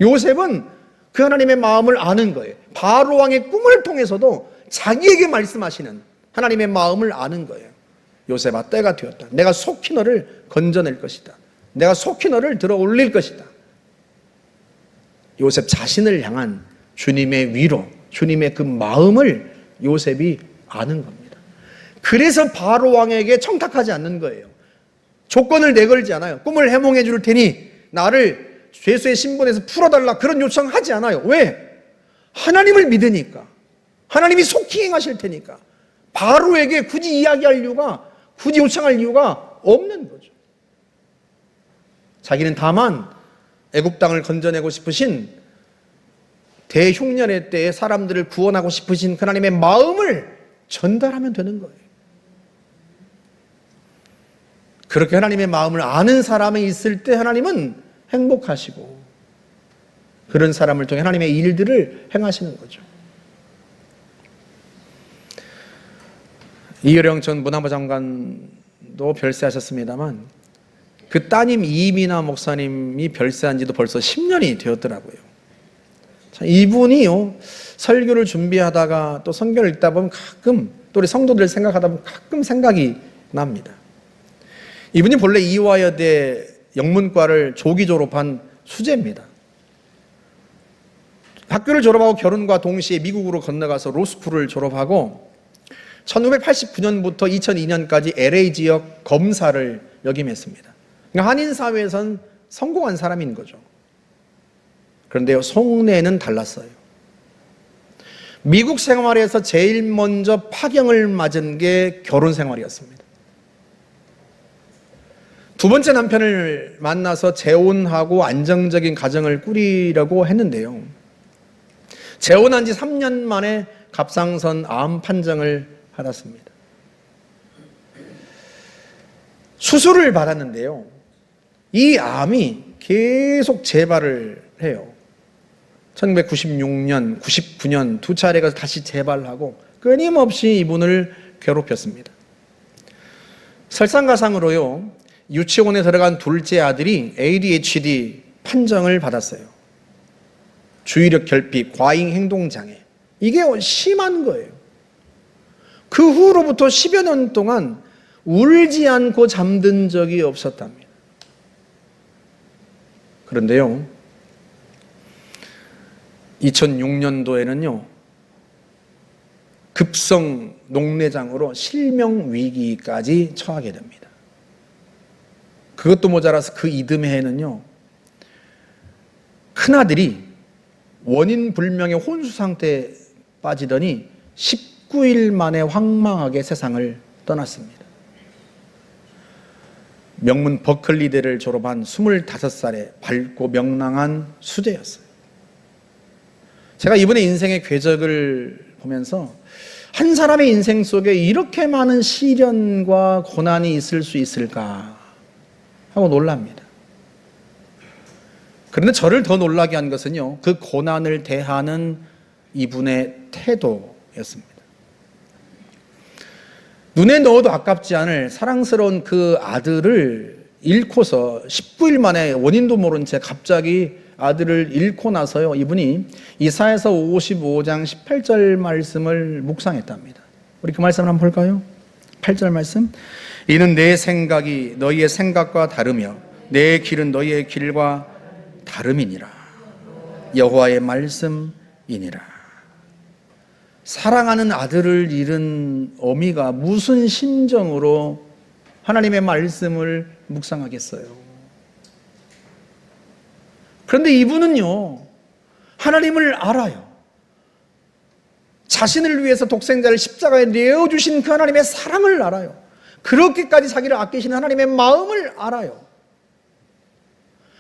요셉은 그 하나님의 마음을 아는 거예요. 바로 왕의 꿈을 통해서도 자기에게 말씀하시는 하나님의 마음을 아는 거예요. 요셉아, 때가 되었다. 내가 속히 너를 건져낼 것이다. 내가 속히 너를 들어 올릴 것이다. 요셉 자신을 향한 주님의 위로, 주님의 그 마음을 요셉이 아는 겁니다. 그래서 바로 왕에게 청탁하지 않는 거예요. 조건을 내걸지 않아요. 꿈을 해몽해 줄 테니 나를 죄수의 신분에서 풀어달라 그런 요청하지 않아요. 왜? 하나님을 믿으니까. 하나님이 속히 행하실 테니까. 바로에게 굳이 이야기할 이유가, 굳이 요청할 이유가 없는 거죠. 자기는 다만 애굽 땅을 건져내고 싶으신 대흉년의 때에 사람들을 구원하고 싶으신 하나님의 마음을 전달하면 되는 거예요. 그렇게 하나님의 마음을 아는 사람이 있을 때 하나님은 행복하시고 그런 사람을 통해 하나님의 일들을 행하시는 거죠. 이효령 전 문화부 장관도 별세하셨습니다만 그 따님 이민아 목사님이 별세한 지도 벌써 10년이 되었더라고요. 이분이요, 설교를 준비하다가 또 성경을 읽다 보면 가끔, 또 우리 성도들 생각하다 보면 가끔 생각이 납니다. 이분이 본래 이화여대 영문과를 조기 졸업한 수재입니다. 학교를 졸업하고 결혼과 동시에 미국으로 건너가서 로스쿨을 졸업하고 1989년부터 2002년까지 LA 지역 검사를 역임했습니다. 그러니까 한인사회에선 성공한 사람인 거죠. 그런데요, 속내는 달랐어요. 미국 생활에서 제일 먼저 파경을 맞은 게 결혼 생활이었습니다. 두 번째 남편을 만나서 재혼하고 안정적인 가정을 꾸리려고 했는데요. 재혼한 지 3년 만에 갑상선 암 판정을 받았습니다. 수술을 받았는데요. 이 암이 계속 재발을 해요. 1996년, 99년 두 차례가 다시 재발하고 끊임없이 이분을 괴롭혔습니다. 설상가상으로요, 유치원에 들어간 둘째 아들이 ADHD 판정을 받았어요. 주의력 결핍, 과잉 행동장애. 이게 심한 거예요. 그 후로부터 10여 년 동안 울지 않고 잠든 적이 없었답니다. 그런데요, 2006년도에는요, 급성 녹내장으로 실명 위기까지 처하게 됩니다. 그것도 모자라서 그 이듬해에는요, 큰아들이 원인 불명의 혼수 상태에 빠지더니 19일 만에 황망하게 세상을 떠났습니다. 명문 버클리대를 졸업한 25살의 밝고 명랑한 수재였어요. 제가 이분의 인생의 궤적을 보면서 한 사람의 인생 속에 이렇게 많은 시련과 고난이 있을 수 있을까 하고 놀랍니다. 그런데 저를 더 놀라게 한 것은요, 그 고난을 대하는 이분의 태도였습니다. 눈에 넣어도 아깝지 않을 사랑스러운 그 아들을 잃고서 19일 만에 원인도 모른 채 갑자기 아들을 잃고 나서요, 이분이 이사야서 55장 18절 말씀을 묵상했답니다. 우리 그 말씀을 한번 볼까요? 8절 말씀. 이는 내 생각이 너희의 생각과 다르며 내 길은 너희의 길과 다름이니라. 여호와의 말씀이니라. 사랑하는 아들을 잃은 어미가 무슨 심정으로 하나님의 말씀을 묵상하겠어요? 그런데 이분은요, 하나님을 알아요. 자신을 위해서 독생자를 십자가에 내어주신 그 하나님의 사랑을 알아요. 그렇게까지 자기를 아끼시는 하나님의 마음을 알아요.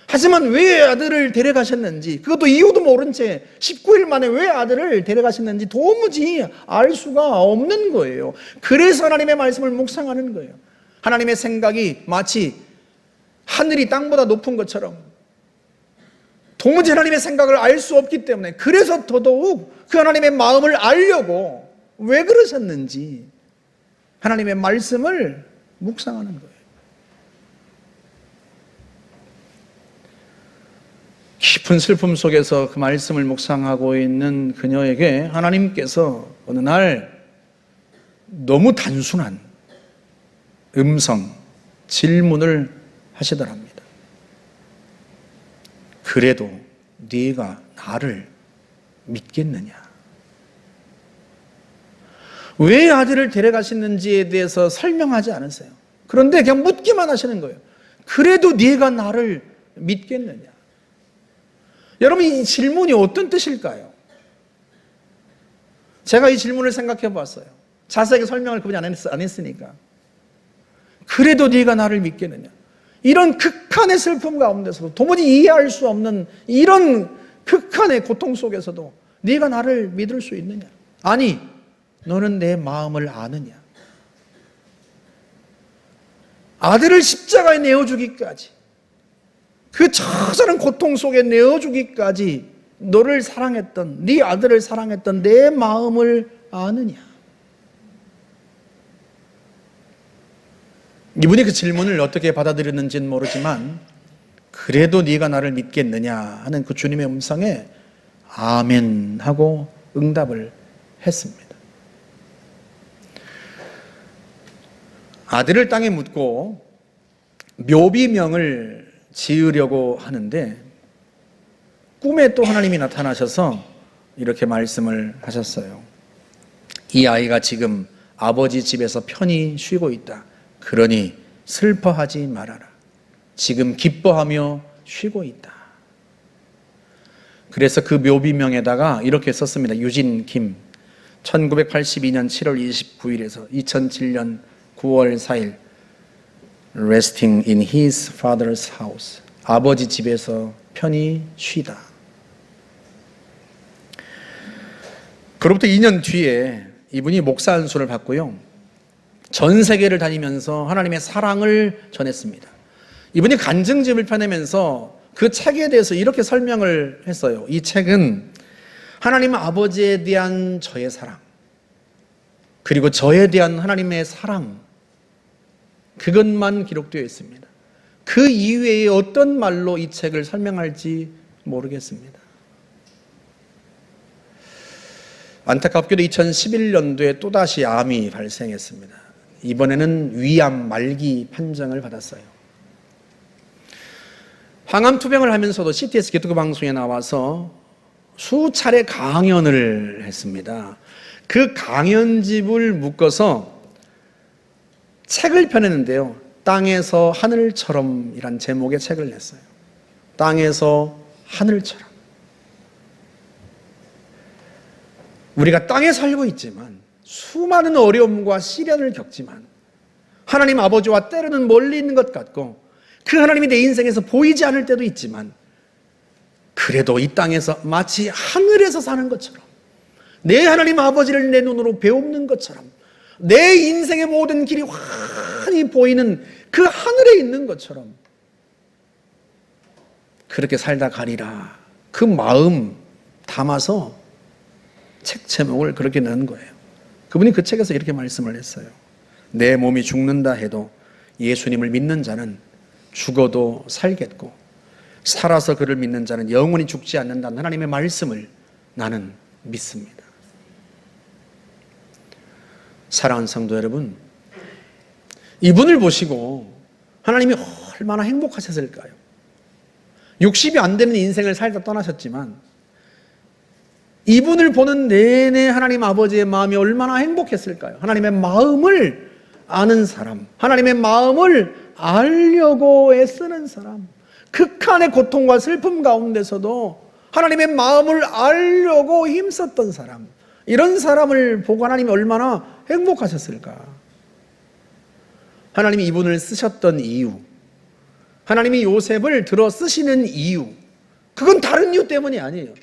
하지만 왜 아들을 데려가셨는지, 그것도 이유도 모른 채 19일 만에 왜 아들을 데려가셨는지 도무지 알 수가 없는 거예요. 그래서 하나님의 말씀을 묵상하는 거예요. 하나님의 생각이 마치 하늘이 땅보다 높은 것처럼 도무지 하나님의 생각을 알 수 없기 때문에, 그래서 더더욱 그 하나님의 마음을 알려고 왜 그러셨는지 하나님의 말씀을 묵상하는 거예요. 깊은 슬픔 속에서 그 말씀을 묵상하고 있는 그녀에게 하나님께서 어느 날 너무 단순한 음성, 질문을 하시더랍니다. 그래도 네가 나를 믿겠느냐? 왜 아들을 데려가시는지에 대해서 설명하지 않으세요. 그런데 그냥 묻기만 하시는 거예요. 그래도 네가 나를 믿겠느냐? 여러분, 이 질문이 어떤 뜻일까요? 제가 이 질문을 생각해 봤어요. 자세하게 설명을 그분이 안 했으니까. 그래도 네가 나를 믿겠느냐? 이런 극한의 슬픔 가운데서도 도무지 이해할 수 없는 이런 극한의 고통 속에서도 네가 나를 믿을 수 있느냐? 아니, 너는 내 마음을 아느냐? 아들을 십자가에 내어주기까지, 그 처절한 고통 속에 내어주기까지 너를 사랑했던, 네 아들을 사랑했던 내 마음을 아느냐? 이분이 그 질문을 어떻게 받아들였는지는 모르지만 그래도 네가 나를 믿겠느냐 하는 그 주님의 음성에 아멘 하고 응답을 했습니다. 아들을 땅에 묻고 묘비명을 지으려고 하는데 꿈에 또 하나님이 나타나셔서 이렇게 말씀을 하셨어요. 이 아이가 지금 아버지 집에서 편히 쉬고 있다. 그러니 슬퍼하지 말아라. 지금 기뻐하며 쉬고 있다. 그래서 그 묘비명에다가 이렇게 썼습니다. 유진 김, 1982년 7월 29일에서 2007년 9월 4일 Resting in his father's house. 아버지 집에서 편히 쉬다. 그로부터 2년 뒤에 이분이 목사 안수를 받고요, 전 세계를 다니면서 하나님의 사랑을 전했습니다. 이분이 간증집을 펴내면서 그 책에 대해서 이렇게 설명을 했어요. 이 책은 하나님 아버지에 대한 저의 사랑, 그리고 저에 대한 하나님의 사랑, 그것만 기록되어 있습니다. 그 이외에 어떤 말로 이 책을 설명할지 모르겠습니다. 안타깝게도 2011년도에 또다시 암이 발생했습니다. 이번에는 위암 말기 판정을 받았어요. 항암 투병을 하면서도 CTS 기독교 방송에 나와서 수차례 강연을 했습니다. 그 강연집을 묶어서 책을 펴냈는데요, 땅에서 하늘처럼 이란 제목의 책을 냈어요. 땅에서 하늘처럼. 우리가 땅에 살고 있지만 수많은 어려움과 시련을 겪지만 하나님 아버지와 때로는 멀리 있는 것 같고 그 하나님이 내 인생에서 보이지 않을 때도 있지만 그래도 이 땅에서 마치 하늘에서 사는 것처럼 내 하나님 아버지를 내 눈으로 배우는 것처럼, 내 인생의 모든 길이 환히 보이는 그 하늘에 있는 것처럼 그렇게 살다 가리라. 그 마음 담아서 책 제목을 그렇게 넣은 거예요. 그분이 그 책에서 이렇게 말씀을 했어요. 내 몸이 죽는다 해도 예수님을 믿는 자는 죽어도 살겠고, 살아서 그를 믿는 자는 영원히 죽지 않는다는 하나님의 말씀을 나는 믿습니다. 사랑하는 성도 여러분, 이분을 보시고 하나님이 얼마나 행복하셨을까요? 60이 안 되는 인생을 살다 떠나셨지만 이분을 보는 내내 하나님 아버지의 마음이 얼마나 행복했을까요? 하나님의 마음을 아는 사람, 하나님의 마음을 알려고 애쓰는 사람, 극한의 고통과 슬픔 가운데서도 하나님의 마음을 알려고 힘썼던 사람, 이런 사람을 보고 하나님이 얼마나 행복하셨을까? 하나님이 이분을 쓰셨던 이유, 하나님이 요셉을 들어 쓰시는 이유, 그건 다른 이유 때문이 아니에요.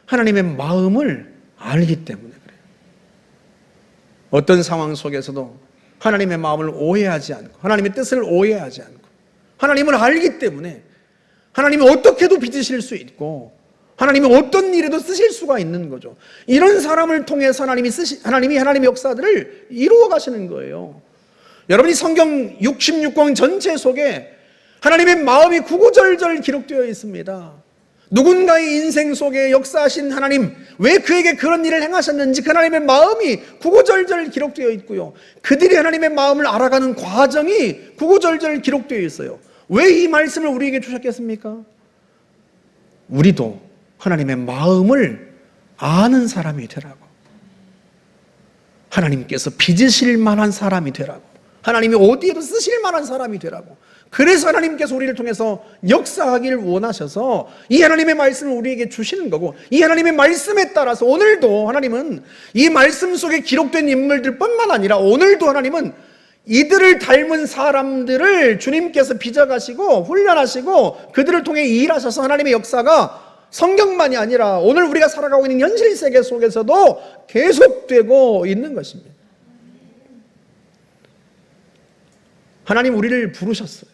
하나님의 마음을 알기 때문에 그래요. 어떤 상황 속에서도 하나님의 마음을 오해하지 않고, 하나님의 뜻을 오해하지 않고, 하나님을 알기 때문에 하나님이 어떻게도 빚으실 수 있고, 하나님이 어떤 일에도 쓰실 수가 있는 거죠. 이런 사람을 통해서 하나님이 하나님의 역사들을 이루어 가시는 거예요. 여러분이 성경 66권 전체 속에 하나님의 마음이 구구절절 기록되어 있습니다. 누군가의 인생 속에 역사하신 하나님, 왜 그에게 그런 일을 행하셨는지 그 하나님의 마음이 구구절절 기록되어 있고요, 그들이 하나님의 마음을 알아가는 과정이 구구절절 기록되어 있어요. 왜 이 말씀을 우리에게 주셨겠습니까? 우리도 하나님의 마음을 아는 사람이 되라고, 하나님께서 빚으실 만한 사람이 되라고, 하나님이 어디에도 쓰실 만한 사람이 되라고, 그래서 하나님께서 우리를 통해서 역사하기를 원하셔서 이 하나님의 말씀을 우리에게 주시는 거고, 이 하나님의 말씀에 따라서 오늘도 하나님은 이 말씀 속에 기록된 인물들 뿐만 아니라 오늘도 하나님은 이들을 닮은 사람들을 주님께서 빚어가시고 훈련하시고 그들을 통해 일하셔서 하나님의 역사가 성경만이 아니라 오늘 우리가 살아가고 있는 현실 세계 속에서도 계속되고 있는 것입니다. 하나님 우리를 부르셨어요.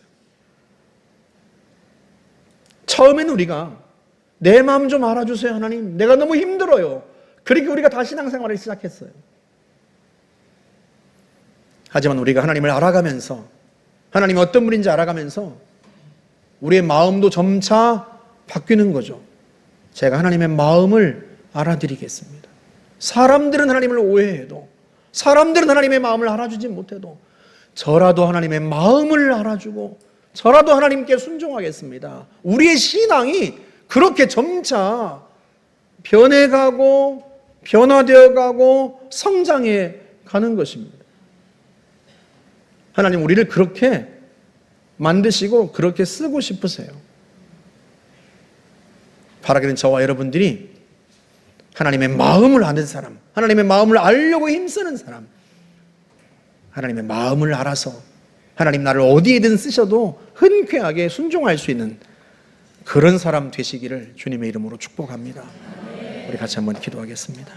처음에는 우리가 내 마음 좀 알아주세요 하나님, 내가 너무 힘들어요, 그렇게 우리가 다 신앙생활을 시작했어요. 하지만 우리가 하나님을 알아가면서, 하나님이 어떤 분인지 알아가면서 우리의 마음도 점차 바뀌는 거죠. 제가 하나님의 마음을 알아드리겠습니다. 사람들은 하나님을 오해해도, 사람들은 하나님의 마음을 알아주지 못해도 저라도 하나님의 마음을 알아주고 저라도 하나님께 순종하겠습니다. 우리의 신앙이 그렇게 점차 변해가고 변화되어가고 성장해 가는 것입니다. 하나님 우리를 그렇게 만드시고 그렇게 쓰고 싶으세요. 바라기는 저와 여러분들이 하나님의 마음을 아는 사람, 하나님의 마음을 알려고 힘쓰는 사람, 하나님의 마음을 알아서 하나님 나를 어디에든 쓰셔도 흔쾌하게 순종할 수 있는 그런 사람 되시기를 주님의 이름으로 축복합니다. 우리 같이 한번 기도하겠습니다.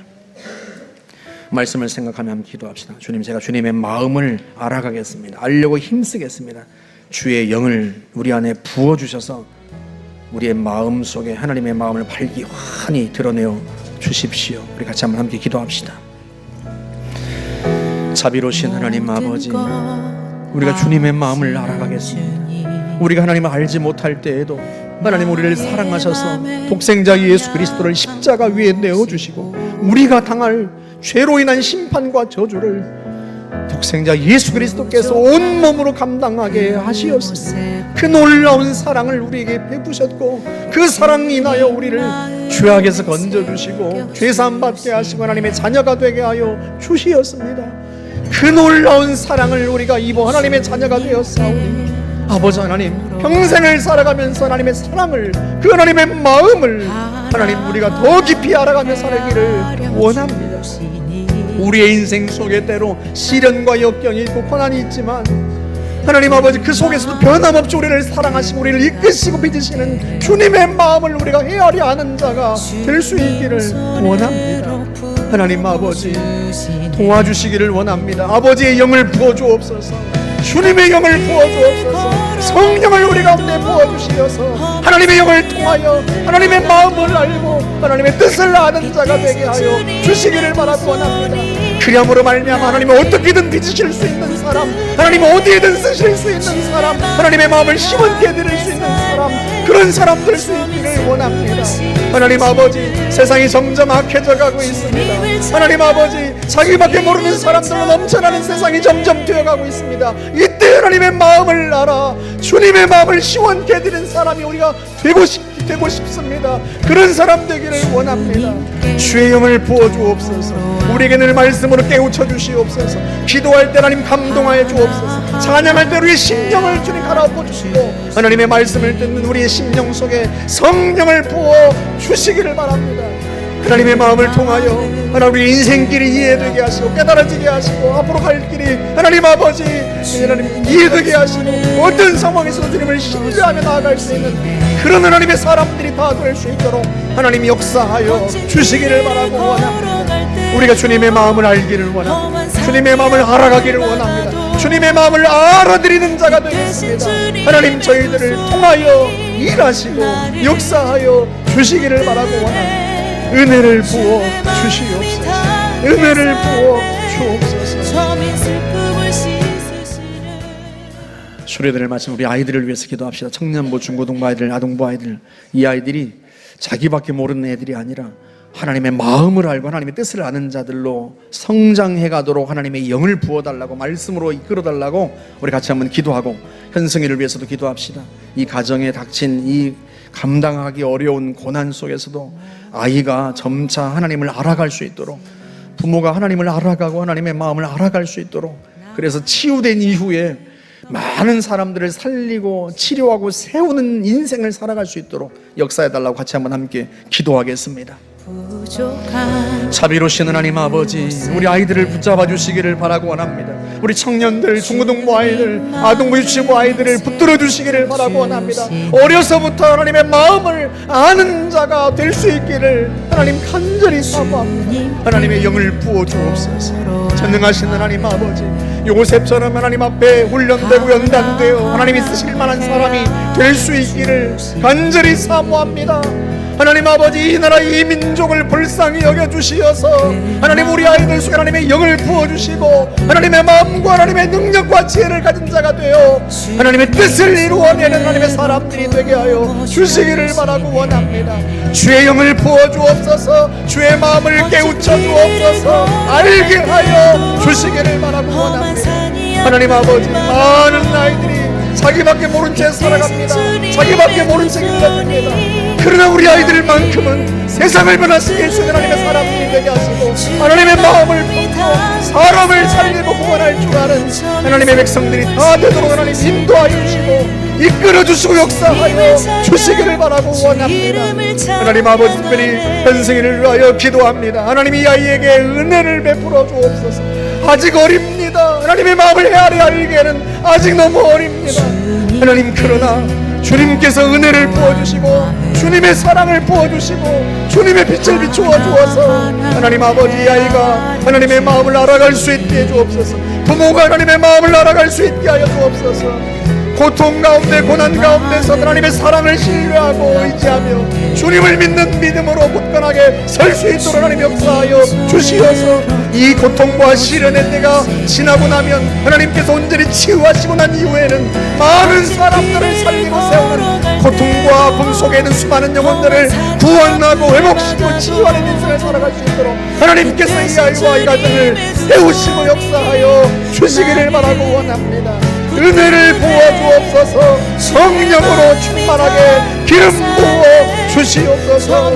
말씀을 생각하며 한번 기도합시다. 주님, 제가 주님의 마음을 알아가겠습니다. 알려고 힘쓰겠습니다. 주의 영을 우리 안에 부어주셔서 우리의 마음 속에 하나님의 마음을 발기환히 드러내어 주십시오. 우리 같이 한번 함께 기도합시다. 자비로우신 하나님 아버지, 우리가 주님의 마음을 알아가겠습니다. 우리가 하나님을 알지 못할 때에도 하나님 우리를 사랑하셔서 독생자 예수 그리스도를 십자가 위에 내어주시고 우리가 당할 죄로 인한 심판과 저주를 독생자 예수 그리스도께서 온몸으로 감당하게 하시었습니다. 그 놀라운 사랑을 우리에게 베푸셨고 그 사랑 인하여 우리를 죄악에서 건져주시고 죄사함 받게 하시고 하나님의 자녀가 되게 하여 주시었습니다. 그 놀라운 사랑을 우리가 입어 하나님의 자녀가 되었사오니 아버지 하나님, 평생을 살아가면서 하나님의 사랑을, 그 하나님의 마음을 하나님 우리가 더 깊이 알아가며 살기를 원합니다. 우리의 인생 속에 때로 시련과 역경이 있고 고난이 있지만 하나님 아버지, 그 속에서도 변함없이 우리를 사랑하시고 우리를 이끄시고 빚으시는 주님의 마음을 우리가 헤아려 아는 자가 될 수 있기를 원합니다. 하나님 아버지 도와주시기를 원합니다. 아버지의 영을 부어주옵소서. 주님의 영을 부어주옵소서. 성령을 우리 가운데 부어주시어서 하나님의 영을 통하여 하나님의 마음을 알고 하나님의 뜻을 아는 자가 되게 하여 주시기를 바라고 원합니다. 그리함으로 말미암아 하나님을 어떻게든 빚으실 수 있는 사람, 하나님을 어디에든 쓰실 수 있는 사람, 하나님의 마음을 시원케 드릴 수 있는 사람, 그런 사람 될 수 있기를 원합니다. 하나님 아버지, 세상이 점점 악해져 가고 있습니다. 하나님 아버지, 자기밖에 모르는 사람들로 넘쳐나는 세상이 점점 되어가고 있습니다. 이때 하나님의 마음을 알아 주님의 마음을 시원케 드리는 사람이 우리가 되고 싶습니다. 그런 사람 되기를 원합니다. 주의 영을 부어주옵소서. 우리에게 늘 말씀으로 깨우쳐 주시옵소서. 기도할 때 하나님 감동하여 주옵소서. 찬양할 때 우리의 심령을 주님 갈아엎어 주시고 하나님의 말씀을 듣는 우리의 심령 속에 성령을 부어 주시기를 바랍니다. 하나님의 마음을 통하여 하나님 우리 인생길이 이해되게 하시고 깨달아지게 하시고 앞으로 갈 길이 하나님 아버지 하나님 이해되게 하시고 어떤 상황에서도 주님을 신뢰하며 나아갈 수 있는 그런 하나님의 사람들이 다 될 수 있도록 하나님이 역사하여 주시기를 바라고 원합니다. 우리가 주님의 마음을 알기를 원합니다. 주님의 마음을 알아가기를 원합니다. 주님의 마음을 알아들이는 자가 되겠습니다. 하나님 저희들을 통하여 일하시고 역사하여 주시기를 바라고 원합니다. 은혜를 부어 주시옵소서. 은혜를 부어 주옵소서. 수료들을 마친 우리 아이들을 위해서 기도합시다. 청년부, 중고등부 아이들, 아동부 아이들, 이 아이들이 자기밖에 모르는 애들이 아니라 하나님의 마음을 알고 하나님의 뜻을 아는 자들로 성장해 가도록 하나님의 영을 부어달라고 말씀으로 이끌어달라고 우리 같이 한번 기도하고 현승이를 위해서도 기도합시다. 이 가정에 닥친 이 감당하기 어려운 고난 속에서도 아이가 점차 하나님을 알아갈 수 있도록 부모가 하나님을 알아가고 하나님의 마음을 알아갈 수 있도록 그래서 치유된 이후에 많은 사람들을 살리고 치료하고 세우는 인생을 살아갈 수 있도록 역사해달라고 같이 한번 함께 기도하겠습니다. 자비로우신 하나님 아버지, 우리 아이들을 붙잡아 주시기를 바라고 원합니다. 우리 청년들, 중고등부 아이들, 아동부 유치부 아이들을 붙들어 주시기를 바라고 원합니다. 어려서부터 하나님의 마음을 아는 자가 될 수 있기를 하나님 간절히 사모합니다. 하나님의 영을 부어 주옵소서. 전능하신 하나님 아버지, 요셉처럼 하나님 앞에 훈련되고 연단되어 하나님이 쓰실 만한 사람이 될 수 있기를 간절히 사모합니다. 하나님 아버지, 이 나라 이 민족을 불쌍히 여겨주시어서 하나님 우리 아이들 속에 하나님의 영을 부어주시고 하나님의 마음과 하나님의 능력과 지혜를 가진 자가 되어 하나님의 뜻을 이루어내는 하나님의 사람들이 되게 하여 주시기를 바라고 원합니다. 주의 영을 부어주옵소서. 주의 마음을 깨우쳐 주옵소서. 알게 하여 주시기를 바라고 원합니다. 하나님 아버지, 많은 아이들이 자기밖에 모른 채 살아갑니다. 자기밖에 모른 채 길러집니다. 그러나 우리 아이들만큼은 세상을 변화시킬 수 있는 하나님의 사람들이 되게 하시고 하나님의 마음을 품고 사람을 살리고 구원할 줄 아는 하나님의 백성들이 다 되도록 하나님 인도하여 주시고 이끌어 주시고 역사하여 주시기를 바라고 원합니다. 하나님 아버지, 특별히 현승이를 위하여 기도합니다. 하나님 이 아이에게 은혜를 베풀어 주옵소서. 아직 어립니다. 하나님의 마음을 헤아려 알기에는 아직 너무 어립니다. 하나님, 그러나 주님께서 은혜를 부어주시고 주님의 사랑을 부어주시고 주님의 빛을 비추어 주어서 하나님 아버지, 이 아이가 하나님의 마음을 알아갈 수 있게 해주옵소서. 부모가 하나님의 마음을 알아갈 수 있게 하여 주옵소서. 고통 가운데 고난 가운데서 하나님의 사랑을 신뢰하고 의지하며 주님을 믿는 믿음으로 굳건하게 설 수 있도록 하나님 역사하여 주시어서 이 고통과 시련의 때가 지나고 나면 하나님께서 온전히 치유하시고 난 이후에는 많은 사람들을 살리고 세우는 고통과 금 속에 있는 수많은 영혼들을 구원하고 회복시키고 치유하는 인생을 살아갈 수 있도록 하나님께서 이 아이와 이 가정을 세우시고 역사하여 주시기를 바라고 원합니다. 은혜를 부어주옵소서. 성령으로 충만하게 기름 부어 주시옵소서.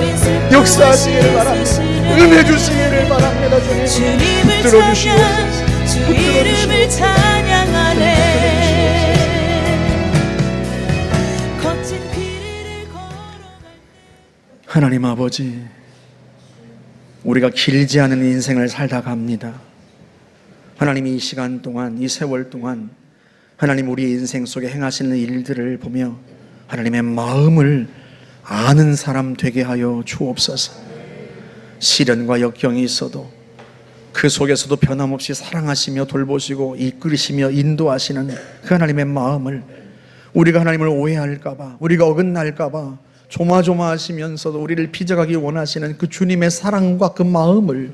역사하시기를 바랍니다. 은혜 주시기를 바랍니다. 주님 붙들어 주시옵소서. 붙들어 주시옵소서. 하나님 아버지, 우리가 길지 않은 인생을 살다 갑니다. 하나님, 이 시간 동안, 이 세월 동안 하나님 우리의 인생 속에 행하시는 일들을 보며 하나님의 마음을 아는 사람 되게 하여 주옵소서. 시련과 역경이 있어도 그 속에서도 변함없이 사랑하시며 돌보시고 이끌으시며 인도하시는 그 하나님의 마음을, 우리가 하나님을 오해할까봐, 우리가 어긋날까봐 조마조마하시면서도 우리를 빚어가기 원하시는 그 주님의 사랑과 그 마음을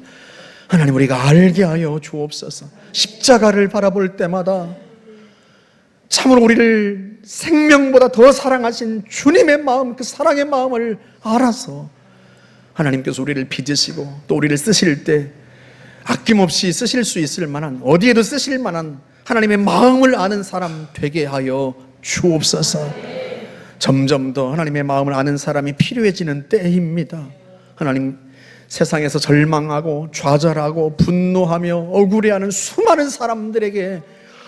하나님 우리가 알게 하여 주옵소서. 십자가를 바라볼 때마다 참으로 우리를 생명보다 더 사랑하신 주님의 마음, 그 사랑의 마음을 알아서 하나님께서 우리를 빚으시고 또 우리를 쓰실 때 아낌없이 쓰실 수 있을 만한, 어디에도 쓰실 만한 하나님의 마음을 아는 사람 되게 하여 주옵소서. 점점 더 하나님의 마음을 아는 사람이 필요해지는 때입니다. 하나님, 세상에서 절망하고 좌절하고 분노하며 억울해하는 수많은 사람들에게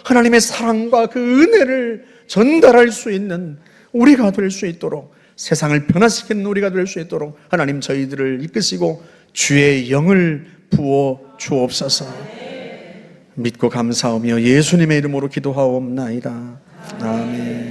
하나님의 사랑과 그 은혜를 전달할 수 있는 우리가 될 수 있도록, 세상을 변화시키는 우리가 될 수 있도록 하나님 저희들을 이끄시고 주의 영을 부어 주옵소서. 믿고 감사하며 예수님의 이름으로 기도하옵나이다. 아멘.